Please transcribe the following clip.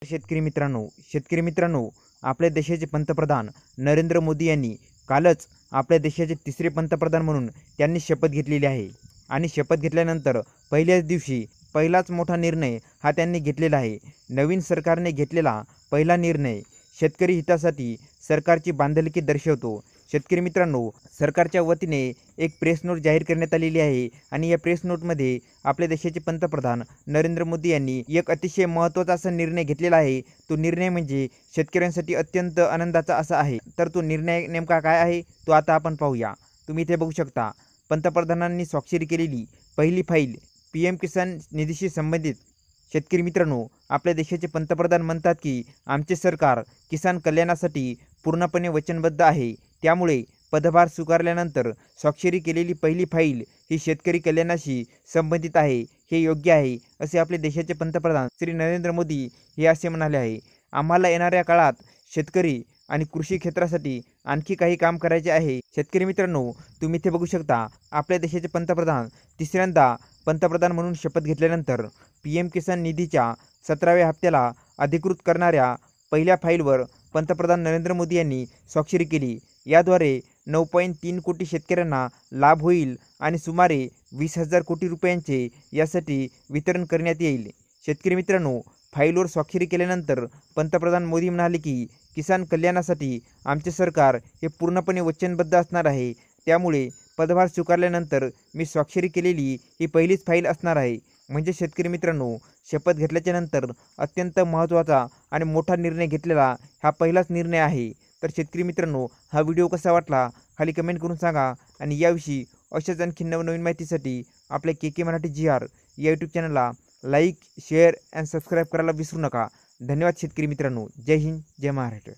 शेतकरी मित्रांनो, आपल्या देशाचे पंतप्रधान नरेंद्र मोदी यांनी कालच आपल्या देशाचे तिसरे पंतप्रधान म्हणून त्यांनी शपथ घेतलेली आहे आणि शपथ घेतल्यानंतर पहिल्याच दिवशी पहिलाच मोठा निर्णय हा त्यांनी घेतलेला आहे। नवीन सरकारने घेतलेला पहिला निर्णय शेतकरी हितासाठी सरकारची बांधिलकी दर्शवतो। शेतकरी मित्रांनो, सरकारच्या वतीने एक प्रेस नोट जाहीर करण्यात आलेली आहे आणि या प्रेस नोटमध्ये आपल्या देशाचे पंतप्रधान नरेंद्र मोदी यांनी एक अतिशय महत्त्वाचा असा निर्णय घेतलेला आहे। तो निर्णय म्हणजे शेतकऱ्यांसाठी अत्यंत आनंदाचा असा आहे। तर तो निर्णय नेमका काय आहे तो आता आपण पाहूया। तुम्ही इथे बघू शकता, पंतप्रधानांनी स्वाक्षरी केलेली पहिली फाईल PM किसान निधीशी संबंधित। शेतकरी मित्रांनो, आपल्या देशाचे पंतप्रधान म्हणतात की आमचे सरकार किसान कल्याणासाठी पूर्णपणे वचनबद्ध आहे, त्यामुळे पदभार स्वीकारल्यानंतर स्वाक्षरी केलेली पहिली फाईल ही शेतकरी कल्याणाशी संबंधित आहे, हे योग्य आहे असे आपले देशाचे पंतप्रधान श्री नरेंद्र मोदी हे असे म्हणाले आहे। आम्हाला येणाऱ्या काळात शेतकरी आणि कृषी क्षेत्रासाठी आणखी काही काम करायचे आहे। शेतकरी मित्रांनो, तुम्ही इथे बघू शकता, आपल्या देशाचे पंतप्रधान तिसऱ्यांदा पंतप्रधान म्हणून शपथ घेतल्यानंतर PM किसान निधीच्या 17व्या हप्त्याला अधिकृत करणाऱ्या पहिल्या फाईलवर पंतप्रधान नरेंद्र मोदी यांनी स्वाक्षरी केली। याद्वारे 9.3 कोटी शेतकऱ्यांना लाभ होईल आणि सुमारे 20,000 कोटी रुपयांचे यासाठी वितरण करण्यात येईल। शेतकरी मित्रांनो, फाईलवर स्वाक्षरी केल्यानंतर पंतप्रधान मोदी म्हणाले की किसान कल्याणासाठी आमचे सरकार हे पूर्णपणे वचनबद्ध असणार आहे, त्यामुळे पदभार स्वीकारल्यानंतर मी स्वाक्षरी केलेली ही पहिलीच फाईल असणार आहे। म्हणजे शेतकरी मित्रांनो, शपथ घेतल्याच्या नंतर अत्यंत महत्त्वाचा आणि मोठा निर्णय घेतलेला हा पहिलाच निर्णय आहे। तर शेतकरी मित्रांनो, हा व्हिडिओ कसा वाटला खाली कमेंट करून सांगा आणि याविषयी अशाच आणखी नवनवीन माहितीसाठी आपल्या KK मराठी GR या यूट्यूब चॅनलला लाईक, शेअर अँड सबस्क्राईब करायला विसरू नका। धन्यवाद शेतकरी मित्रांनो। जय हिंद, जय महाराष्ट्र।